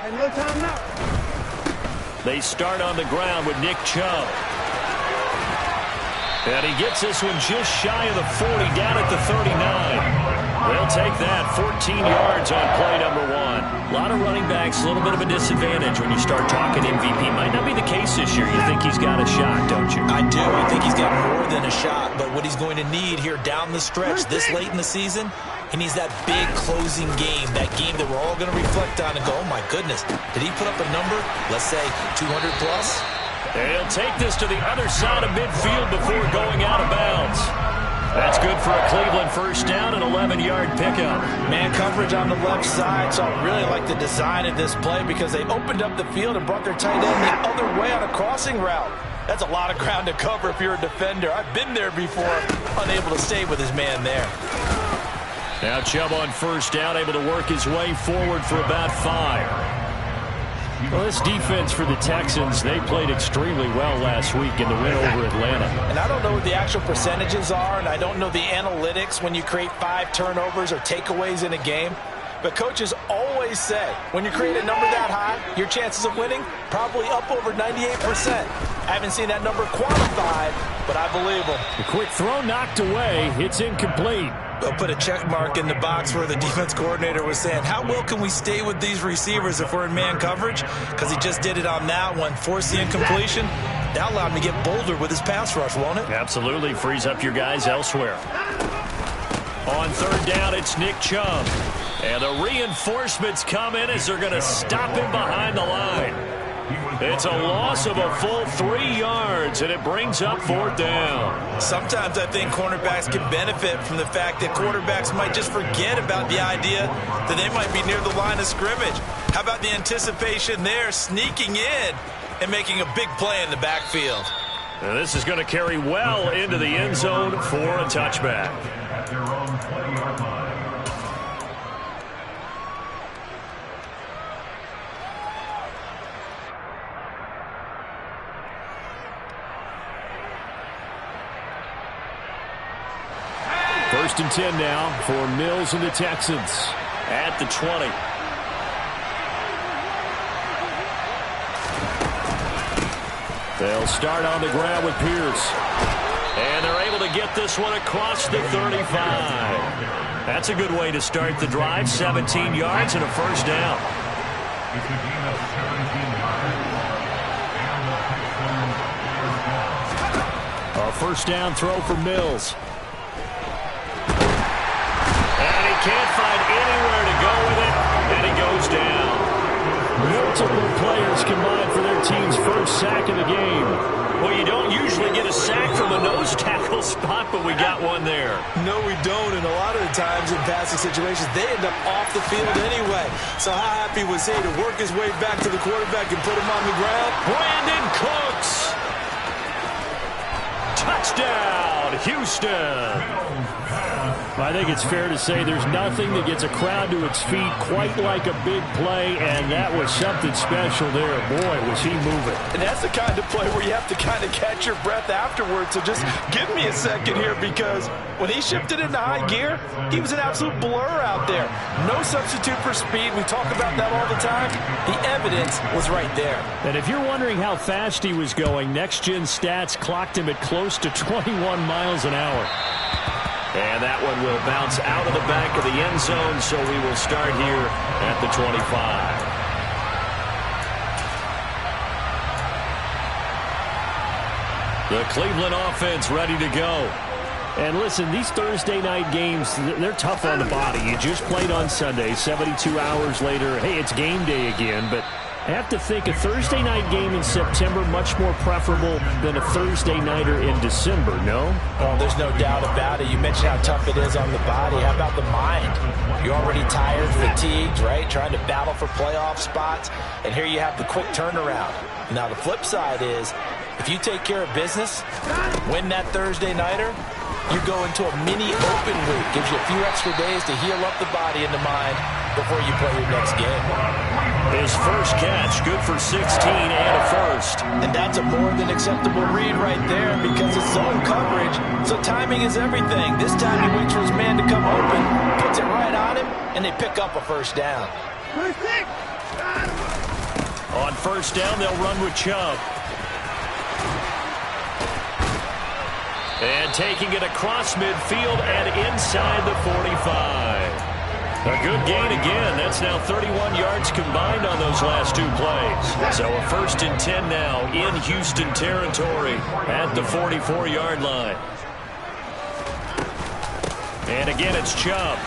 And no time now. They start on the ground with Nick Chubb. And he gets this one just shy of the 40, down at the 39. They'll take that, 14 yards on play number 1. A lot of running backs, a little bit of a disadvantage when you start talking MVP. Might not be the case this year. You think he's got a shot, don't you? I do. I think he's got more than a shot. But what he's going to need here down the stretch this late in the season, he needs that big closing game, that game that we're all going to reflect on and go, oh, my goodness, did he put up a number, let's say 200 plus? And he'll take this to the other side of midfield before going out of bounds. That's good for a Cleveland first down, an 11-yard pickup. Man coverage on the left side, so I really like the design of this play because they opened up the field and brought their tight end the other way on a crossing route. That's a lot of ground to cover if you're a defender. I've been there before, unable to stay with his man there. Now Chubb on first down, able to work his way forward for about 5. Well, this defense for the Texans, they played extremely well last week in the win over Atlanta. And I don't know what the actual percentages are, and I don't know the analytics when you create 5 turnovers or takeaways in a game. But coaches always say, when you create a number that high, your chances of winning probably up over 98%. I haven't seen that number quantified, but I believe them. The quick throw knocked away. It's incomplete. They'll put a check mark in the box where the defense coordinator was saying, how well can we stay with these receivers if we're in man coverage? Because he just did it on that one, forced the incompletion. That allowed him to get bolder with his pass rush, won't it? Absolutely. Frees up your guys elsewhere. On third down, it's Nick Chubb. And the reinforcements come in as they're going to stop him behind the line. It's a loss of a full 3 yards, and it brings up fourth down. Sometimes I think cornerbacks can benefit from the fact that quarterbacks might just forget about the idea that they might be near the line of scrimmage. How about the anticipation there, sneaking in and making a big play in the backfield? And this is going to carry well into the end zone for a touchback. First and 10 now for Mills and the Texans at the 20. They'll start on the ground with Pierce. And they're able to get this one across the 35. That's a good way to start the drive. 17 yards and a first down. A first down throw for Mills. And he can't find anywhere to go with it, and he goes down. Multiple players combined for their team's first sack of the game. Well, you don't usually get a sack from a nose tackle spot, but we got one there. No, we don't, and a lot of the times in passing situations, they end up off the field anyway. So how happy was he to work his way back to the quarterback and put him on the ground? Brandon Cooks. Touchdown, Houston. I think it's fair to say there's nothing that gets a crowd to its feet quite like a big play, and that was something special there. Boy, was he moving. And that's the kind of play where you have to kind of catch your breath afterwards. So just give me a second here, because when he shifted into high gear, he was an absolute blur out there. No substitute for speed. We talk about that all the time. The evidence was right there. And if you're wondering how fast he was going, Next Gen Stats clocked him at close to 21 miles an hour. And that one will bounce out of the back of the end zone, so we will start here at the 25. The Cleveland offense ready to go. And listen, these Thursday night games, they're tough on the body. You just played on Sunday, 72 hours later, hey, it's game day again, but I have to think a Thursday night game in September much more preferable than a Thursday nighter in December, no? Oh, there's no doubt about it. You mentioned how tough it is on the body. How about the mind? You're already tired, fatigued, right? Trying to battle for playoff spots. And here you have the quick turnaround. Now, the flip side is, if you take care of business, win that Thursday nighter, you go into a mini open week. Gives you a few extra days to heal up the body and the mind before you play your next game. His first catch, good for 16 and a first. And that's a more than acceptable read right there, because it's zone coverage, so timing is everything. This time he waits for his man to come open, puts it right on him, and they pick up a first down. On first down, they'll run with Chubb. And taking it across midfield and inside the 45. A good gain again. That's now 31 yards combined on those last two plays. So a 1st and 10 now in Houston territory at the 44-yard line. And again, it's Chubb.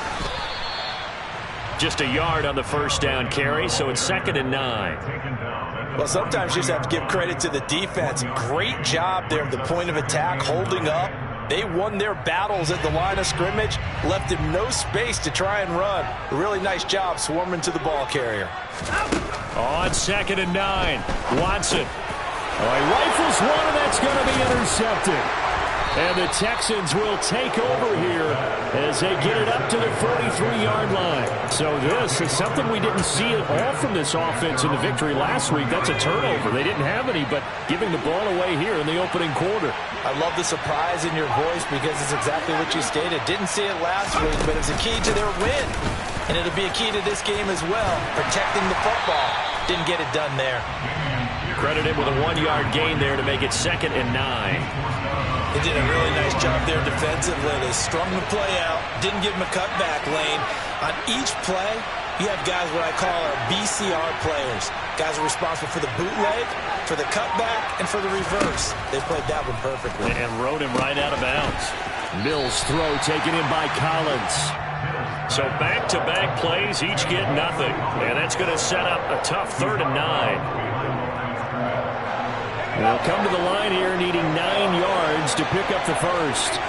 Just a yard on the first down carry, so it's 2nd and 9. Well, sometimes you just have to give credit to the defense. Great job there at the point of attack, holding up. They won their battles at the line of scrimmage, left him no space to try and run. A really nice job swarming to the ball carrier. On 2nd and 9, Watson. He rifles one, and that's going to be intercepted. And the Texans will take over here as they get it up to the 43-yard line. So this is something we didn't see at all from this offense in the victory last week. That's a turnover. They didn't have any, but giving the ball away here in the opening quarter. I love the surprise in your voice because it's exactly what you stated. Didn't see it last week, but it's a key to their win. And it'll be a key to this game as well, protecting the football. Didn't get it done there. Credited with a 1-yard gain there to make it 2nd and 9. They did a really nice job there defensively. They strung the play out, didn't give him a cutback lane. On each play, you have guys what I call our BCR players. Guys are responsible for the bootleg, for the cutback, and for the reverse. They played that one perfectly. And rode him right out of bounds. Mills' throw taken in by Collins. So back-to-back plays, each get nothing. And that's going to set up a tough 3rd and 9. They'll come to the line here needing 9 yards to pick up the first.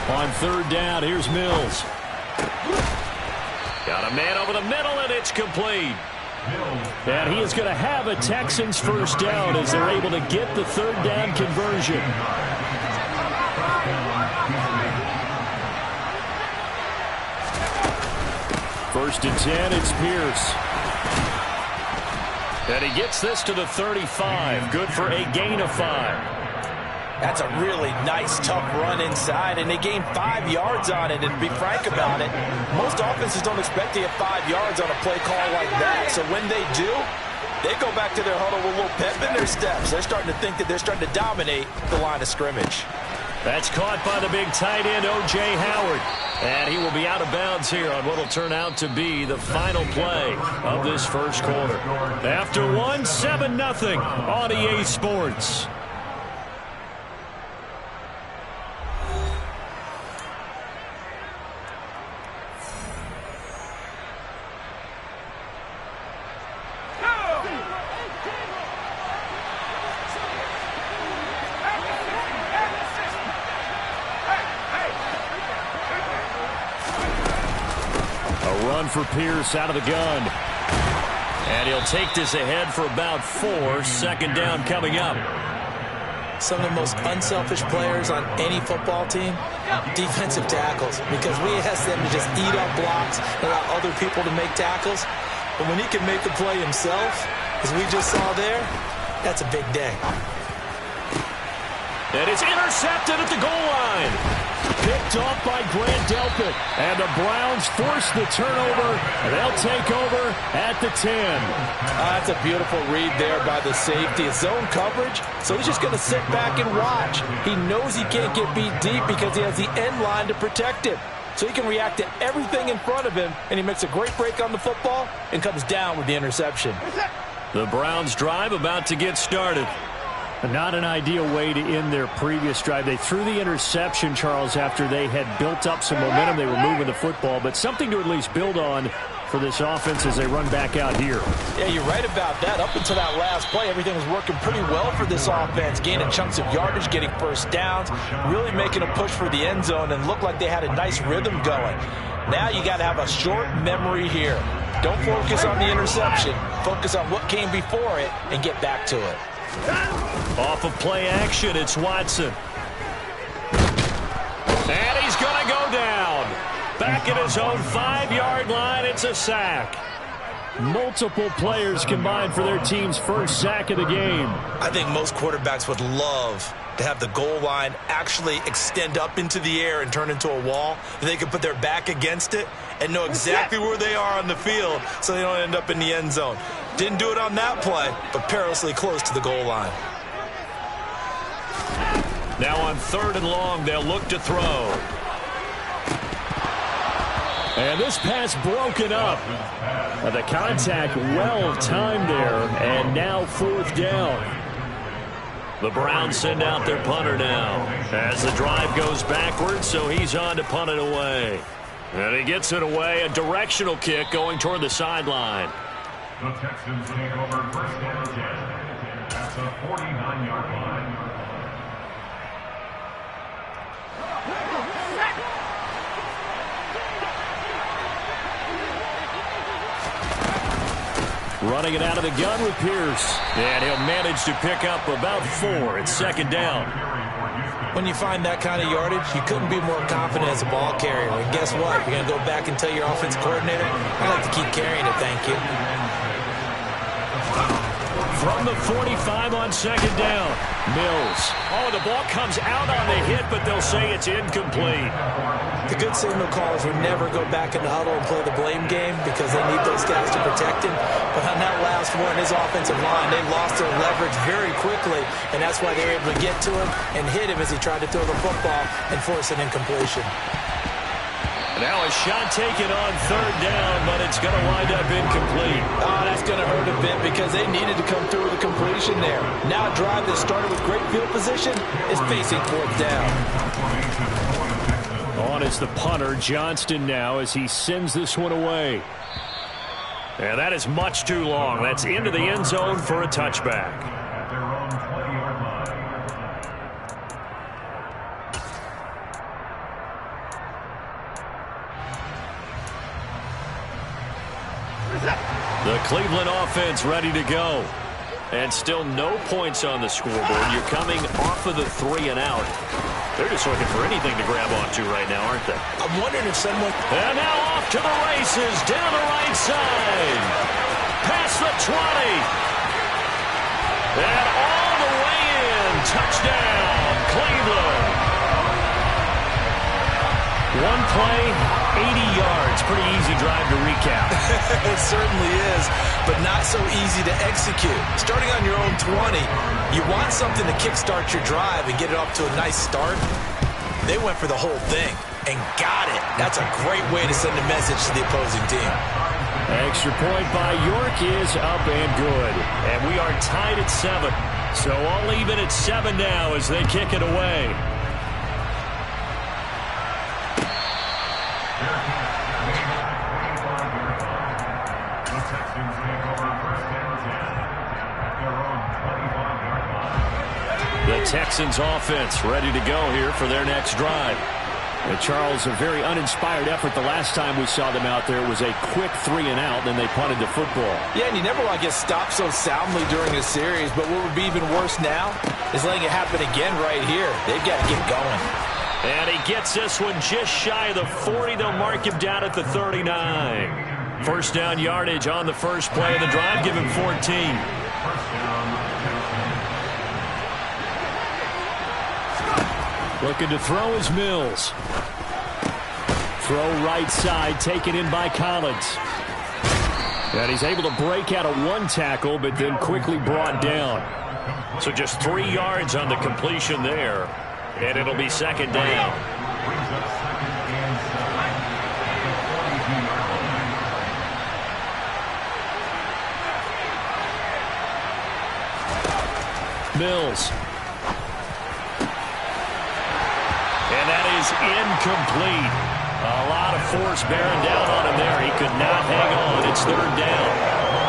On 3rd down, here's Mills. Got a man over the middle, and it's complete. And he is going to have a Texans first down as they're able to get the 3rd down conversion. First and 10, it's Pierce. And he gets this to the 35. Good for a gain of 5. That's a really nice, tough run inside, and they gained 5 yards on it. And to be frank about it, most offenses don't expect to get 5 yards on a play call like that. So when they do, they go back to their huddle with a little pep in their steps. They're starting to think that they're starting to dominate the line of scrimmage. That's caught by the big tight end, O.J. Howard. And he will be out of bounds here on what will turn out to be the final play of this first quarter. After 7-0 on EA Sports. For Pierce out of the gun. And he'll take this ahead for about 4. 2nd down coming up. Some of the most unselfish players on any football team, defensive tackles, because we ask them to just eat up blocks and allow other people to make tackles. But when he can make the play himself, as we just saw there, that's a big day. And it's intercepted at the goal line. Picked off by Grant Delpit. And the Browns force the turnover. And they'll take over at the 10. That's a beautiful read there by the safety. It's zone coverage, so he's just going to sit back and watch. He knows he can't get beat deep because he has the end line to protect him. So he can react to everything in front of him, and he makes a great break on the football and comes down with the interception. The Browns drive about to get started. Not an ideal way to end their previous drive. They threw the interception, Charles, after they had built up some momentum. They were moving the football, but something to at least build on for this offense as they run back out here. Yeah, you're right about that. Up until that last play, everything was working pretty well for this offense, gaining chunks of yardage, getting first downs, really making a push for the end zone, and looked like they had a nice rhythm going. Now you got to have a short memory here. Don't focus on the interception. Focus on what came before it and get back to it. Off of play action, it's Watson. And he's going to go down. Back at his own 5-yard line, it's a sack. Multiple players combined for their team's first sack of the game. I think most quarterbacks would love to have the goal line actually extend up into the air and turn into a wall. They could put their back against it and know exactly where they are on the field so they don't end up in the end zone. Didn't do it on that play, but perilously close to the goal line. Now on 3rd and long, they'll look to throw. And this pass broken up. The contact well timed there, and now 4th down. The Browns send out their punter now as the drive goes backwards, so he's on to punt it away. And he gets it away, a directional kick going toward the sideline. The Texans take over 1st down 10 at the 49-yard line. Running it out of the gun with Pierce. And he'll manage to pick up about 4. It's 2nd down. When you find that kind of yardage, you couldn't be more confident as a ball carrier. And guess what? You're going to go back and tell your offensive coordinator, I'd like to keep carrying it, thank you. From the 45 on 2nd down, Mills. Oh, the ball comes out on the hit, but they'll say it's incomplete. The good signal callers would never go back in the huddle and play the blame game because they need those guys to protect him. But on that last one, his offensive line, they lost their leverage very quickly, and that's why they were able to get to him and hit him as he tried to throw the football and force an incompletion. Now a shot taken on 3rd down, but it's going to wind up incomplete. Oh, that's going to hurt a bit because they needed to come through with a completion there. Now a drive that started with great field position is facing 4th down. On is the punter, Johnston, now as he sends this one away. And that is much too long. That's into the end zone for a touchback. At their own 20-yard line. The Cleveland offense ready to go. And still no points on the scoreboard. You're coming off of the 3 and out. They're just looking for anything to grab onto right now, aren't they? I'm wondering if someone... And now off to the races, down the right side. Past the 20. And all the way in. Touchdown, Cleveland. One play, 80 yards. Pretty easy drive to recap. It certainly is, but not so easy to execute. Starting on your own 20, you want something to kickstart your drive and get it off to a nice start. They went for the whole thing and got it. That's a great way to send a message to the opposing team. Extra point by York is up and good. And we are tied at 7. So all even at 7 now as they kick it away. The Texans offense ready to go here for their next drive. And Charles, a very uninspired effort the last time we saw them out there. It was a quick 3 and out, then they punted the football. Yeah, and you never want to get stopped so soundly during a series, but what would be even worse now is letting it happen again right here. They've got to get going. And he gets this one just shy of the 40. They'll mark him down at the 39. First down yardage on the first play of the drive. Give him 14. Looking to throw is Mills. Throw right side, taken in by Collins. And he's able to break out of one tackle, but then quickly brought down. So just 3 yards on the completion there. And it'll be 2nd down. Mills. And that is incomplete. A lot of force bearing down on him there. He could not hang on. It's 3rd down.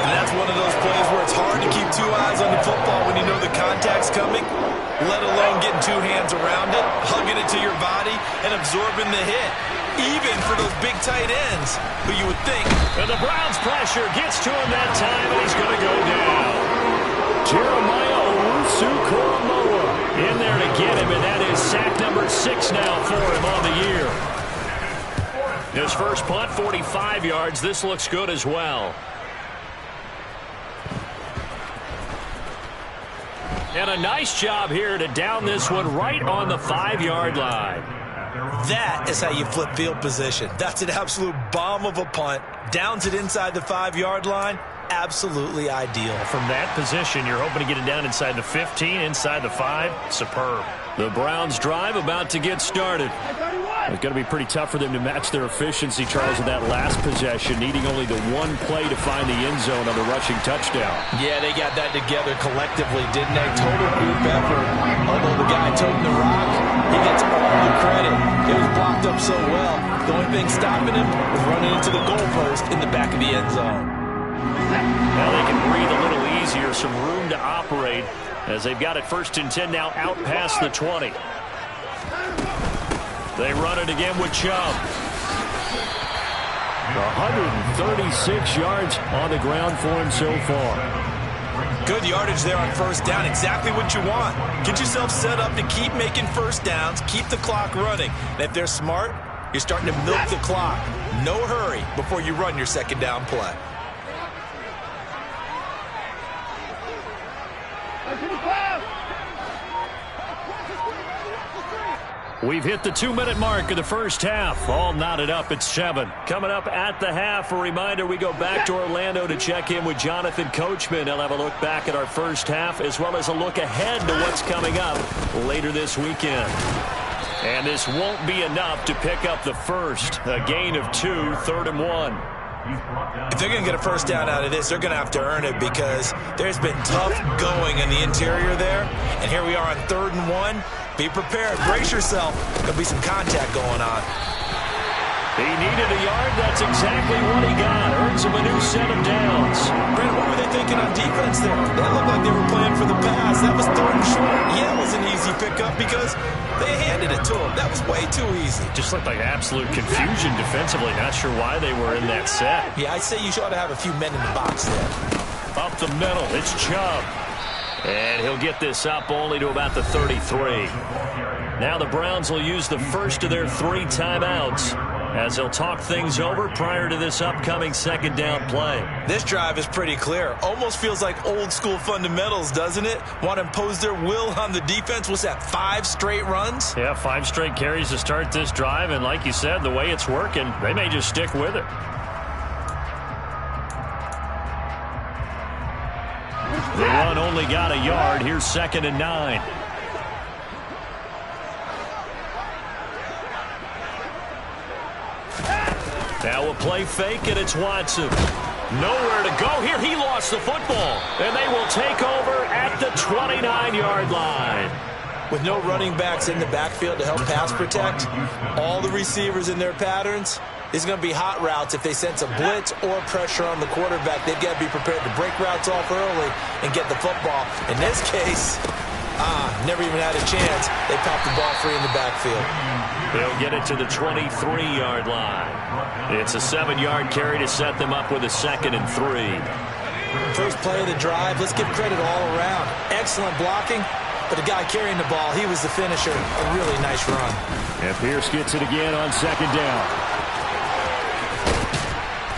And that's one of those plays where it's hard to keep 2 eyes on the football when you know the contact's coming, let alone getting 2 hands around it, hugging it to your body, and absorbing the hit. Even for those big tight ends, who you would think. And the Browns pressure gets to him that time, and he's going to go down. Jeremiah Owusu-Koramoah in there to get him, and that is sack number 6 now for him on the year. His first punt, 45 yards. This looks good as well. And a nice job here to down this one right on the 5-yard line. That is how you flip field position. That's an absolute bomb of a punt. Downs it inside the 5-yard line. Absolutely ideal. From that position, you're hoping to get it down inside the 15, inside the 5. Superb. The Browns drive about to get started. It's going to be pretty tough for them to match their efficiency, Charles, with that last possession, needing only the one play to find the end zone on the rushing touchdown. Yeah, they got that together collectively, didn't they? Total group effort. Although the guy toting the rock, he gets all the credit. It was blocked up so well. The only thing stopping him was running into the goalpost in the back of the end zone. Now they can breathe a little easier, some room to operate as they've got it 1st and 10 now out past the 20. They run it again with Chubb. 136 yards on the ground for him so far. Good yardage there on 1st down. Exactly what you want. Get yourself set up to keep making 1st downs, keep the clock running. And if they're smart, you're starting to milk the clock. No hurry before you run your 2nd down play. We've hit the 2-minute mark of the 1st half. All knotted up at 7. Coming up at the half, a reminder, we go back to Orlando to check in with Jonathan Coachman. He'll have a look back at our 1st half as well as a look ahead to what's coming up later this weekend. And this won't be enough to pick up the first. A gain of 2, 3rd and 1. If they're going to get a 1st down out of this, they're going to have to earn it because there's been tough going in the interior there. And here we are on 3rd and 1. Be prepared. Brace yourself. There'll be some contact going on. He needed a yard. That's exactly what he got. Earns him a new set of downs. Brent, what were they thinking on defense there? That looked like they were playing for the pass. That was 3rd and short. Yeah, it was an easy pickup because they handed it to him. That was way too easy. Just looked like absolute confusion defensively. Not sure why they were in that set. Yeah, I'd say you ought to have a few men in the box there. Up the middle, it's Chubb. And he'll get this up only to about the 33. Now the Browns will use the first of their 3 timeouts as they'll talk things over prior to this upcoming 2nd down play. This drive is pretty clear. Almost feels like old school fundamentals, doesn't it? Want to impose their will on the defense. What's that, 5 straight runs? Yeah, 5 straight carries to start this drive. And like you said, the way it's working, they may just stick with it. The run only got a yard. Here's 2nd and 9. Now a play fake, and it's Watson. Nowhere to go here. He lost the football. And they will take over at the 29-yard line. With no running backs in the backfield to help pass protect, all the receivers in their patterns, it's going to be hot routes. If they sense a blitz or pressure on the quarterback, they've got to be prepared to break routes off early and get the football. In this case, never even had a chance. They popped the ball free in the backfield. They'll get it to the 23-yard line. It's a 7-yard carry to set them up with a 2nd and 3. First play of the drive. Let's give credit all around. Excellent blocking. But the guy carrying the ball, he was the finisher. A really nice run. And Pierce gets it again on 2nd down.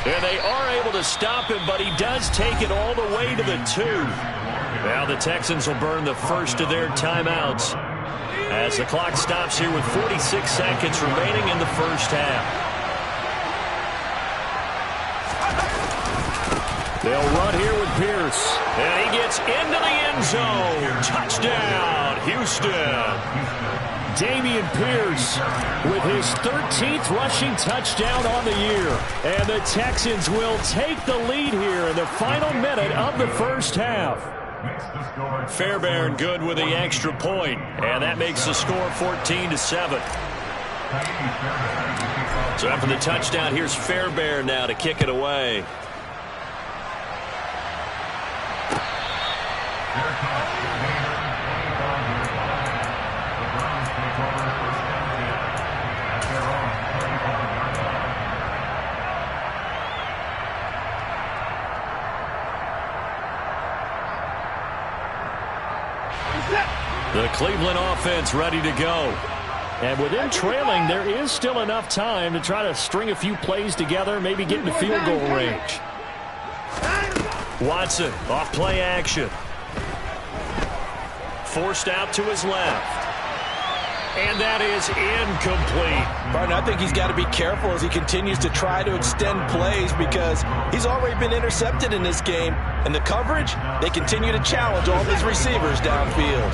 And they are able to stop him, but he does take it all the way to the 2. Now the Texans will burn the first of their timeouts as the clock stops here with 46 seconds remaining in the 1st half. They'll run here with Pierce. And he gets into the end zone. Touchdown, Houston. Dameon Pierce with his 13th rushing touchdown on the year. And the Texans will take the lead here in the final minute of the 1st half. Fairbairn good with the extra point. And that makes the score 14-7. So after the touchdown, here's Fairbairn now to kick it away. The Cleveland offense ready to go. And with them trailing, there is still enough time to try to string a few plays together, maybe get into field goal range. Watson off play action. forced out to his left. And that is incomplete. Barton, I think he's got to be careful as he continues to try to extend plays because he's already been intercepted in this game. And the coverage, they continue to challenge all of his receivers downfield.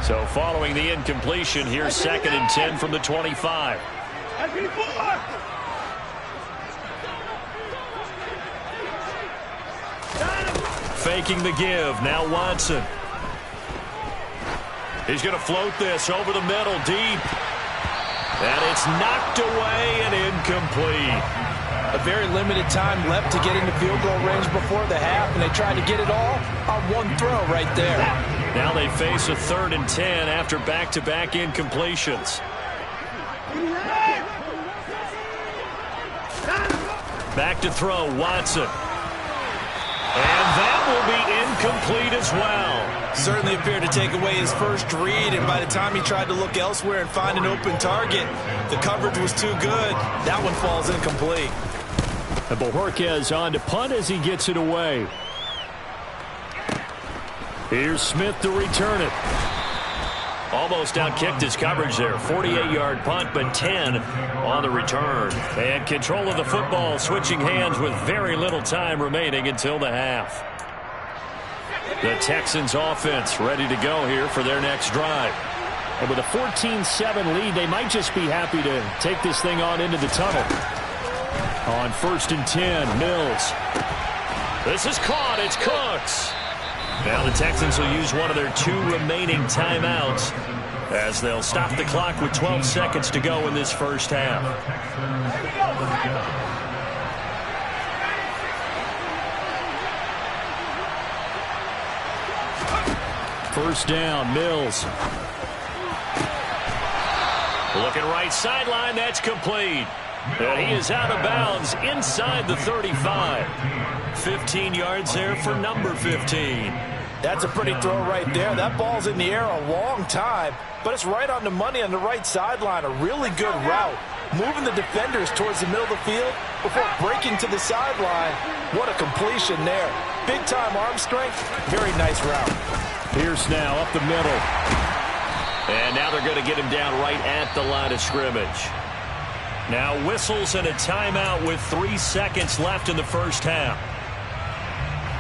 So following the incompletion, here's 2nd and 10 from the 25. Faking the give. Now Watson. He's going to float this over the middle deep. And it's knocked away and incomplete. A very limited time left to get into field goal range before the half, and they tried to get it all on one throw right there. Now they face a 3rd and 10 after back-to-back incompletions. Back to throw, Watson. And that will be incomplete as well. Certainly appeared to take away his first read, and by the time he tried to look elsewhere and find an open target, the coverage was too good. That one falls incomplete. And Bojorquez on to punt as he gets it away. Here's Smith to return it. Almost outkicked his coverage there. 48-yard punt, but 10 on the return. And control of the football, switching hands with very little time remaining until the half. The Texans offense ready to go here for their next drive. And with a 14-7 lead, they might just be happy to take this thing on into the tunnel. On 1st and 10, Mills. This is caught. It's Cooks. Now the Texans will use one of their 2 remaining timeouts as they'll stop the clock with 12 seconds to go in this first half. First down, Mills. Looking right sideline, that's complete. And he is out of bounds inside the 35. 15 yards there for number 15. That's a pretty throw right there. That ball's in the air a long time, but it's right on the money on the right sideline. A really good route. Moving the defenders towards the middle of the field before breaking to the sideline. What a completion there. Big-time arm strength. Very nice route. Pierce now up the middle. And now they're going to get him down right at the line of scrimmage. Now whistles and a timeout with 3 seconds left in the first half.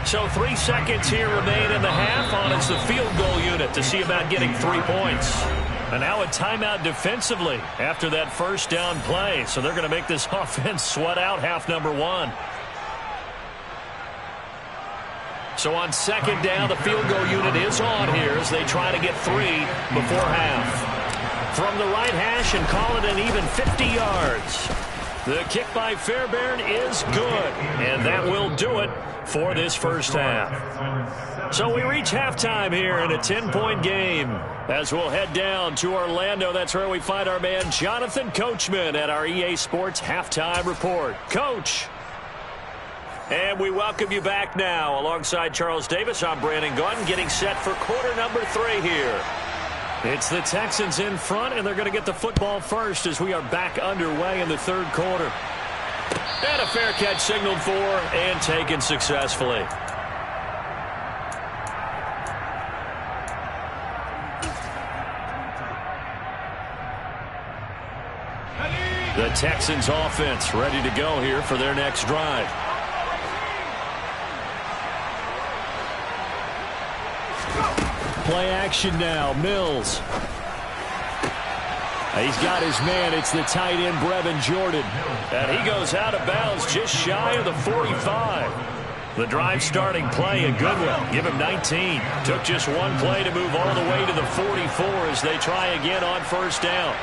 So 3 seconds here remain in the half on as the field goal unit to see about getting 3 points. And now a timeout defensively after that first down play. So they're going to make this offense sweat out half number 1. So on 2nd down, the field goal unit is on here as they try to get 3 before half. From the right hash and call it an even 50 yards. The kick by Fairbairn is good, and that will do it for this first half. So we reach halftime here in a 10-point game as we'll head down to Orlando. That's where we find our man Jonathan Coachman at our EA Sports Halftime Report. Coach. And we welcome you back now. Alongside Charles Davis, I'm Brandon Gaudin getting set for quarter number 3 here. It's the Texans in front, and they're going to get the football first as we are back underway in the 3rd quarter. And a fair catch signaled for and taken successfully. The Texans offense ready to go here for their next drive. Play action now, Mills. He's got his man. It's the tight end, Brevin Jordan. And he goes out of bounds just shy of the 45. The drive starting play, a good one. Give him 19. Took just one play to move all the way to the 44 as they try again on first down.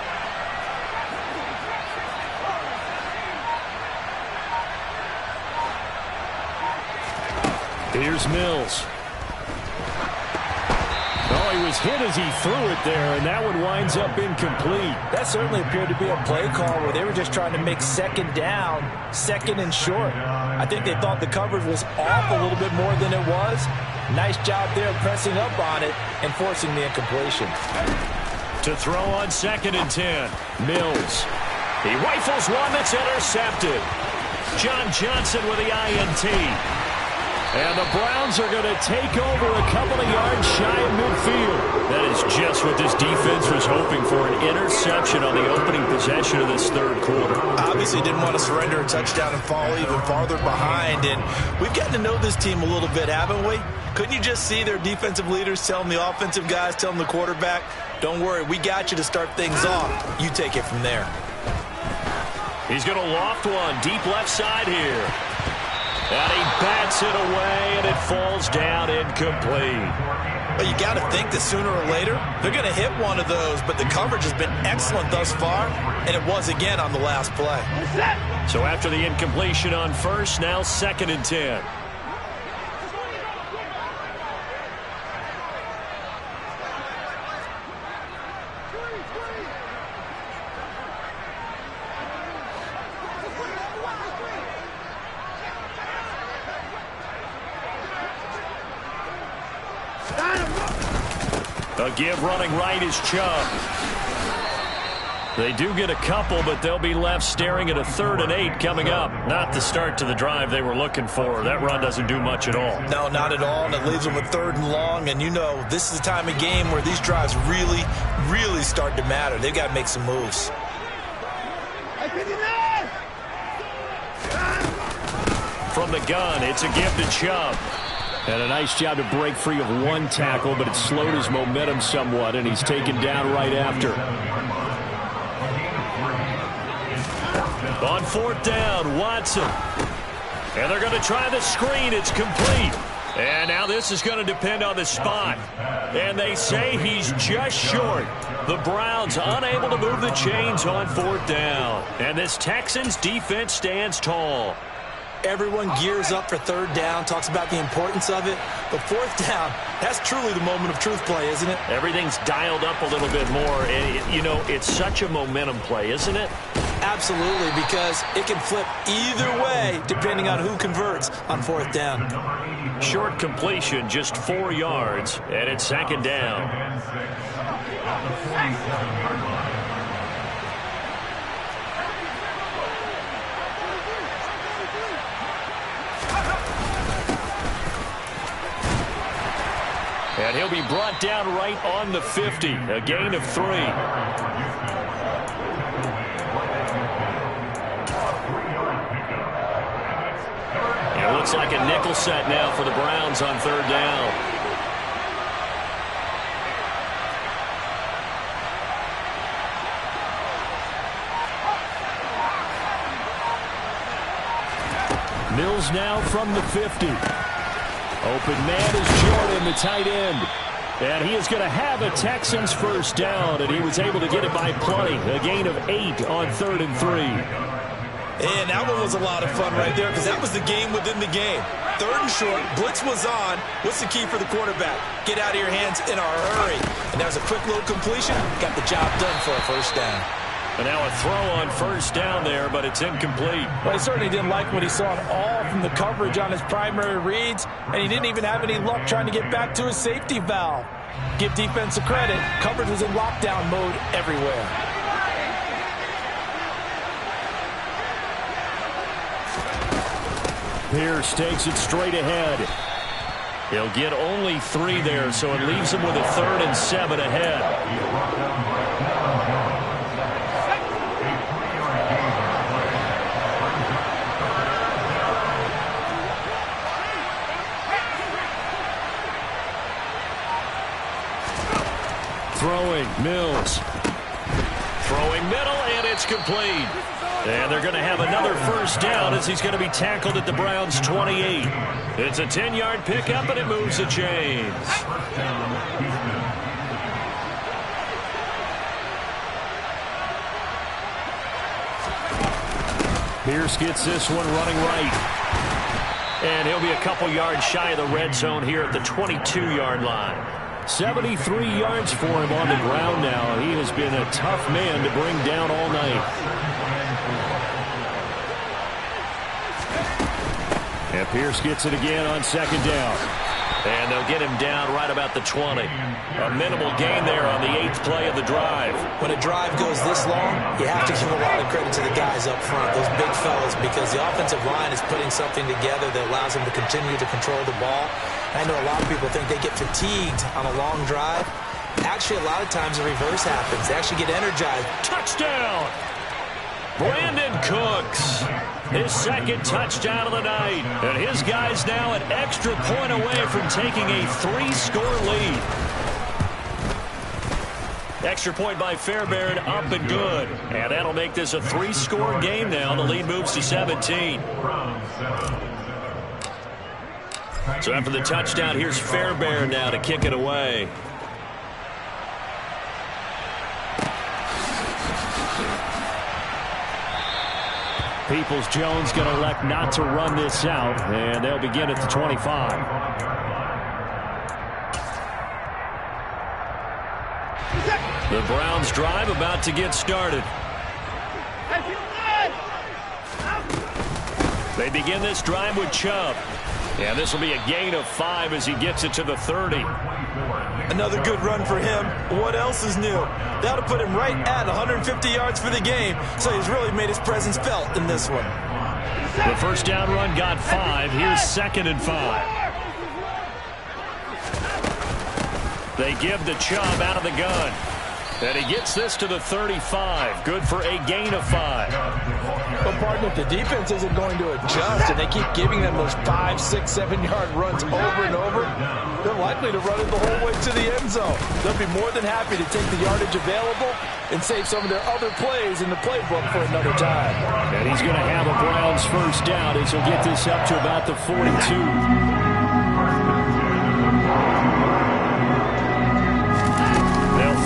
Here's Mills. Oh, he was hit as he threw it there, and that one winds up incomplete. That certainly appeared to be a play call where they were just trying to make 2nd down, 2nd and short. I think they thought the coverage was off a little bit more than it was. Nice job there pressing up on it and forcing the incompletion. To throw on 2nd and 10, Mills. He rifles one that's intercepted. John Johnson with the INT. And the Browns are going to take over a couple of yards shy of midfield. That is just what this defense was hoping for, an interception on the opening possession of this third quarter. Obviously didn't want to surrender a touchdown and fall even farther behind. And we've gotten to know this team a little bit, haven't we? Couldn't you just see their defensive leaders telling the offensive guys, telling the quarterback, don't worry, we got you to start things off. You take it from there. He's going to loft one deep left side here. And he bats it away, and it falls down incomplete. But you got to think that sooner or later, they're going to hit one of those. But the coverage has been excellent thus far, and it was again on the last play. So after the incompletion on first, now 2nd and 10. A give running right is Chubb. They do get a couple, but they'll be left staring at a 3rd and 8 coming up. Not the start to the drive they were looking for. That run doesn't do much at all. No, not at all, and it leaves them with 3rd and long. And you know, this is the time of game where these drives really, really start to matter. They've got to make some moves. From the gun, it's a give to Chubb. And a nice job to break free of one tackle, but it slowed his momentum somewhat, and he's taken down right after. On 4th down, Watson. And they're going to try the screen. It's complete. And now this is going to depend on the spot. And they say he's just short. The Browns unable to move the chains on 4th down. And this Texans defense stands tall. Everyone gears up for 3rd down, talks about the importance of it. But 4th down, that's truly the moment of truth play, isn't it? Everything's dialed up a little bit more. And, you know, it's such a momentum play, isn't it? Absolutely, because it can flip either way depending on who converts on 4th down. Short completion, just 4 yards, and it's 2nd down. And he'll be brought down right on the 50, a gain of 3. It looks like a nickel set now for the Browns on 3rd down. Mills now from the 50. Open man is Jordan, the tight end. And he is going to have a Texans 1st down, and he was able to get it by plenty. A gain of 8 on 3rd and 3. And that one was a lot of fun right there because that was the game within the game. 3rd and short, blitz was on. What's the key for the quarterback? Get out of your hands in a hurry. And that was a quick little completion. Got the job done for a 1st down. And now a throw on 1st down there, but it's incomplete. Well, he certainly didn't like what he saw at all from the coverage on his primary reads, and he didn't even have any luck trying to get back to his safety valve. Give defense a credit. Coverage was in lockdown mode everywhere. Pierce takes it straight ahead. He'll get only 3 there, so it leaves him with a 3rd and 7 ahead. Throwing, Mills. Throwing middle, and it's complete. And they're going to have another 1st down as he's going to be tackled at the Browns' 28. It's a 10-yard pickup, and it moves the chains. Pierce gets this one running right. And he'll be a couple yards shy of the red zone here at the 22-yard line. 73 yards for him on the ground now. He has been a tough man to bring down all night. And Pierce gets it again on 2nd down. And they'll get him down right about the 20. A minimal gain there on the 8th fourth play of the drive. When a drive goes this long, you have to give a lot of credit to the guys up front, those big fellas, because the offensive line is putting something together that allows them to continue to control the ball. I know a lot of people think they get fatigued on a long drive. Actually, a lot of times the reverse happens. They actually get energized. Touchdown! Brandon Cooks, his second touchdown of the night. And his guys now an extra point away from taking a 3-score lead. Extra point by Fairbairn, up and good. And that'll make this a 3-score game now. The lead moves to 17. So after the touchdown, here's Fairbairn now to kick it away. Peoples-Jones going to elect not to run this out, and they'll begin at the 25. The Browns drive about to get started. They begin this drive with Chubb. And this will be a gain of 5 as he gets it to the 30. Another good run for him. What else is new? That'll put him right at 150 yards for the game, so he's really made his presence felt in this one. The first down run got 5. Here's 2nd and 5. They give the Chubb out of the gun. And he gets this to the 35. Good for a gain of 5. But, partner, if the defense isn't going to adjust and they keep giving them those 5, 6, 7-yard runs over and over, they're likely to run it the whole way to the end zone. They'll be more than happy to take the yardage available and save some of their other plays in the playbook for another time. And he's going to have a Browns first down as he'll get this up to about the 42.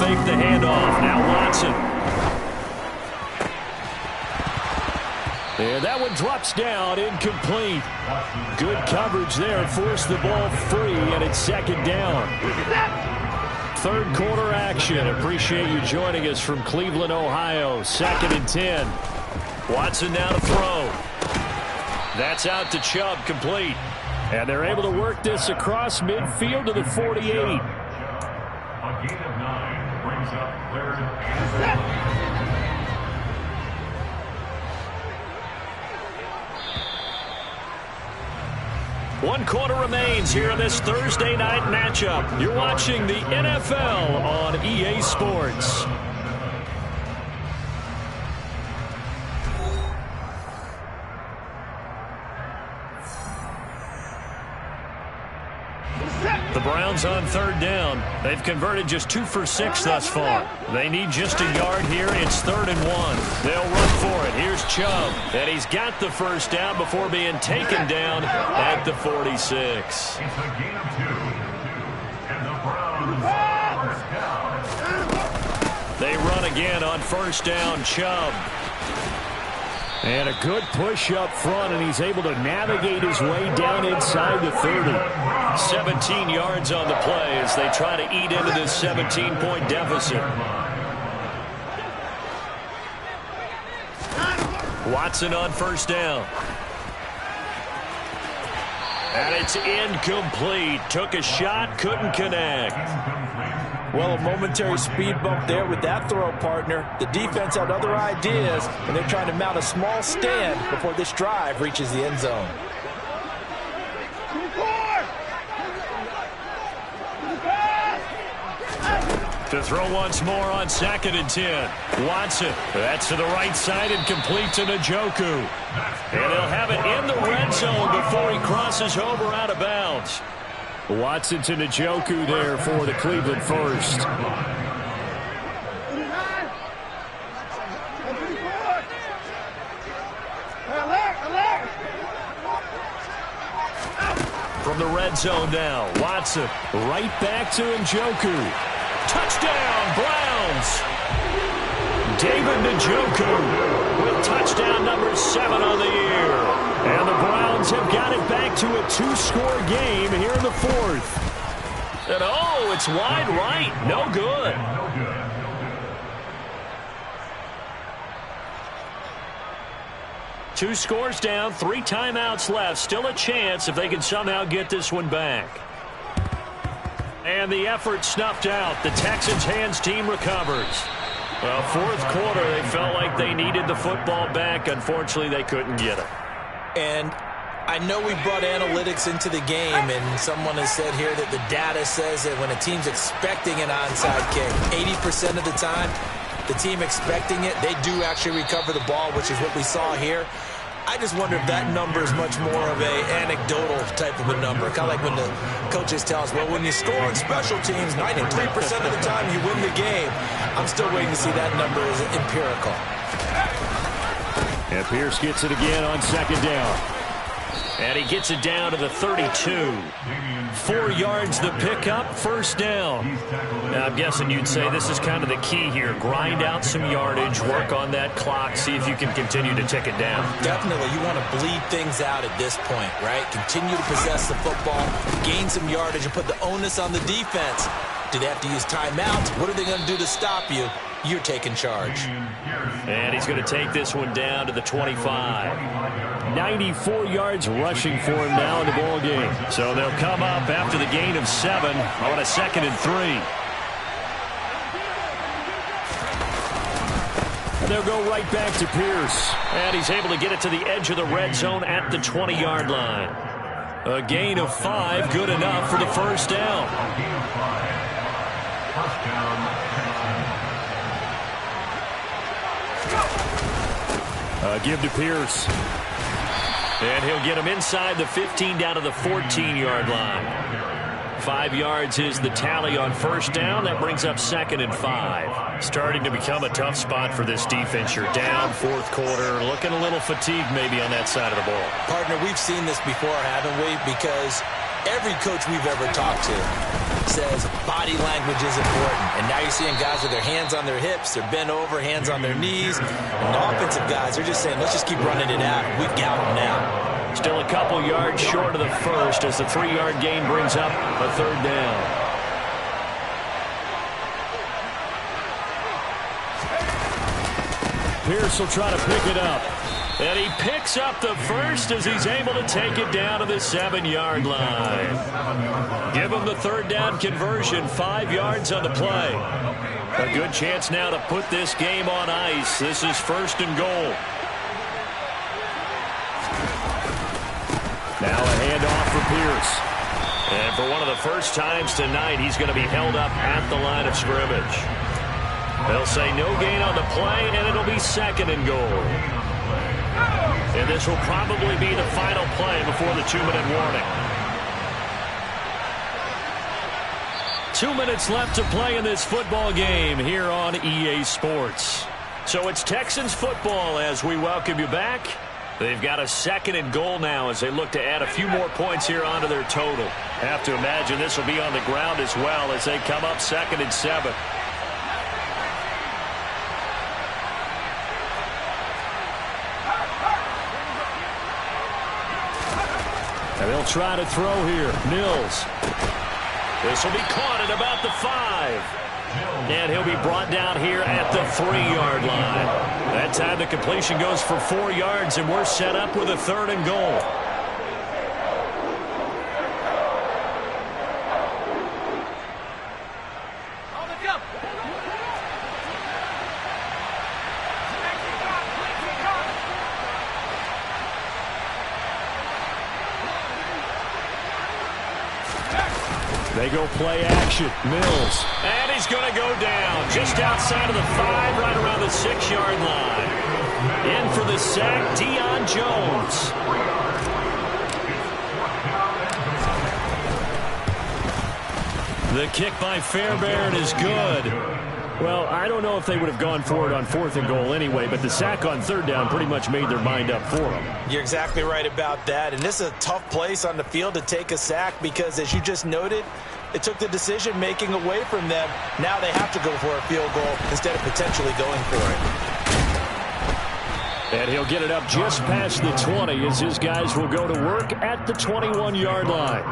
Fake the handoff. Now Watson. And that one drops down, incomplete. Good coverage there. Forced the ball free, and it's 2nd down. Third quarter action. Appreciate you joining us from Cleveland, Ohio. 2nd and 10. Watson now to throw. That's out to Chubb, complete. And they're able to work this across midfield to the 48. A gain of 9 brings up 3rd and 1 quarter remains here in this Thursday night matchup. You're watching the NFL on EA Sports. The Browns on 3rd down. They've converted just 2 for 6 thus far. They need just a yard here. It's 3rd and 1. They'll run for it. Here's Chubb. And he's got the first down before being taken down at the 46. It's a gain of 2. And the Browns first down. They run again on first down. Chubb. And a good push up front, and he's able to navigate his way down inside the 30. 17 yards on the play as they try to eat into this 17-point deficit. Watson on first down. And it's incomplete. Took a shot, couldn't connect. Well, a momentary speed bump there with that throw, partner. The defense had other ideas, and they're trying to mount a small stand before this drive reaches the end zone. To throw once more on 2nd and 10. Watson. That's to the right side and complete to Njoku. And they'll have it in the red zone before he crosses over out of bounds. Watson to Njoku there for the Cleveland first. From the red zone now, Watson right back to Njoku. Touchdown, Browns! David Njoku with touchdown number 7 on the year. And the Browns have got it back to a 2-score game here in the 4th. And oh, it's wide right. No good. Two scores down, 3 timeouts left. Still a chance if they can somehow get this one back. And the effort snuffed out. The Texans hands team recovers. Well, fourth quarter, they felt like they needed the football back. Unfortunately, they couldn't get it. And I know we brought analytics into the game, and someone has said here that the data says that when a team's expecting an onside kick, 80% of the time, the team expecting it, they do actually recover the ball, which is what we saw here. I just wonder if that number is much more of a anecdotal type of a number. Kind of like when the coaches tell us, well, when you score on special teams, 93% of the time you win the game. I'm still waiting to see that number as empirical. And Pierce gets it again on second down. And he gets it down to the 32. 4 yards the pickup, first down. Now, I'm guessing you'd say this is kind of the key here. Grind out some yardage, work on that clock, see if you can continue to tick it down. Definitely. You want to bleed things out at this point, right? Continue to possess the football, gain some yardage, and put the onus on the defense. Do they have to use timeouts? What are they going to do to stop you? You're taking charge. And he's going to take this one down to the 25. 94 yards rushing for him now in the ball game. So they'll come up after the gain of 7 on a 2nd and 3. And they'll go right back to Pierce. And he's able to get it to the edge of the red zone at the 20-yard line. A gain of 5, good enough for the first down. Give to Pierce. And he'll get him inside the 15 down to the 14-yard line. 5 yards is the tally on first down. That brings up 2nd and 5. Starting to become a tough spot for this defense. You're down fourth quarter. Looking a little fatigued maybe on that side of the ball. Partner, we've seen this before, haven't we? Because every coach we've ever talked to says body language is important. And now you're seeing guys with their hands on their hips, they're bent over, hands on their knees. And the offensive guys, they're just saying, let's just keep running it out. We've got them now. Still a couple yards short of the first as the 3-yard gain brings up a 3rd down. Pierce will try to pick it up. And he picks up the first as he's able to take it down to the 7-yard line. Give him the 3rd down conversion, 5 yards on the play. A good chance now to put this game on ice. This is 1st and goal. Now a handoff for Pierce. And for one of the first times tonight, he's going to be held up at the line of scrimmage. They'll say no gain on the play, and it'll be 2nd and goal. And this will probably be the final play before the 2-minute warning. 2 minutes left to play in this football game here on EA Sports. So it's Texans football as we welcome you back. They've got a 2nd and goal now as they look to add a few more points here onto their total. Have to imagine this will be on the ground as well as they come up 2nd and 7. And they'll try to throw here. Mills. This will be caught at about the 5. And he'll be brought down here at the 3-yard line. That time the completion goes for 4 yards, and we're set up with a 3rd and goal. They go play action. Mills. And he's going to go down just outside of the 5, right around the 6-yard line. In for the sack, Deion Jones. The kick by Fairbairn is good. Well, I don't know if they would have gone for it on 4th and goal anyway, but the sack on 3rd down pretty much made their mind up for them. You're exactly right about that. And this is a tough place on the field to take a sack because, as you just noted, it took the decision-making away from them. Now they have to go for a field goal instead of potentially going for it. And he'll get it up just past the 20 as his guys will go to work at the 21-yard line.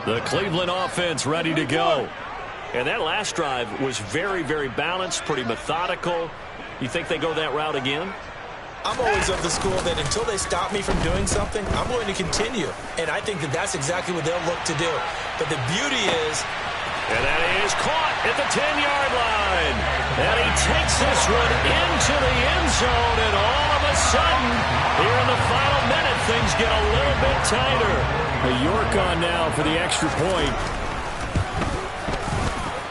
The Cleveland offense ready to go. And that last drive was very, very balanced, pretty methodical. You think they go that route again? I'm always of the school that until they stop me from doing something, I'm going to continue. And I think that that's exactly what they'll look to do. But the beauty is... And that is caught at the 10-yard line. And he takes this one into the end zone. And all of a sudden, here in the final minute, things get a little bit tighter. A York on now for the extra point.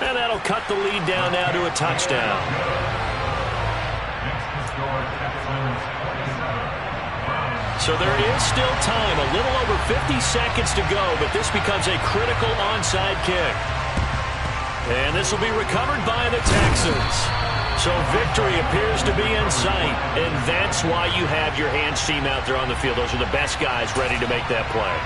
And that'll cut the lead down now to a touchdown. So there is still time, a little over 50 seconds to go, but this becomes a critical onside kick. And this will be recovered by the Texans. So victory appears to be in sight, and that's why you have your hands team out there on the field. Those are the best guys ready to make that play.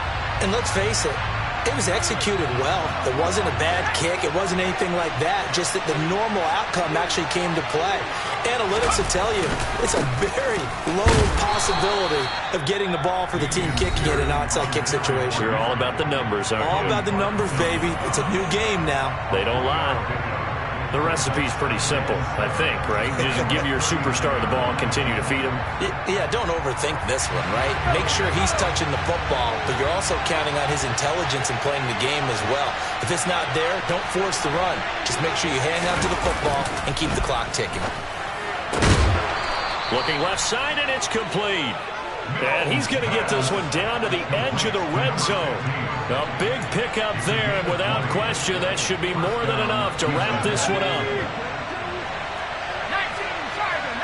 And let's face it, it was executed well. It wasn't a bad kick. It wasn't anything like that. Just that the normal outcome actually came to play. Analytics will tell you it's a very low possibility of getting the ball for the team kicking it in an onside kick situation. You're all about the numbers, aren't you? All about the numbers, baby. It's a new game now. They don't lie. The recipe's pretty simple, I think, right? Just give your superstar the ball and continue to feed him. Yeah, don't overthink this one, right? Make sure he's touching the football, but you're also counting on his intelligence in playing the game as well. If it's not there, don't force the run. Just make sure you hang on to the football and keep the clock ticking. Looking left side, and it's complete. And he's going to get this one down to the edge of the red zone. A big pickup there, and without question, that should be more than enough to wrap this one up. 19 Tiger.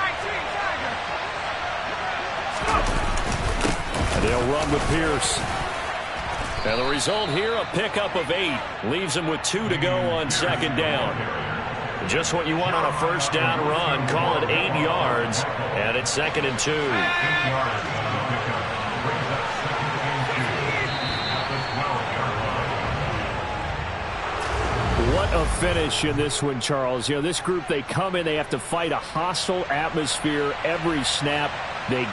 They'll run with Pierce. And the result here, a pickup of 8. Leaves him with 2 to go on second down. Just what you want on a first down run. Call it 8 yards, and it's 2nd and 2. What a finish in this one, Charles. You know, this group, they come in, they have to fight a hostile atmosphere every snap. They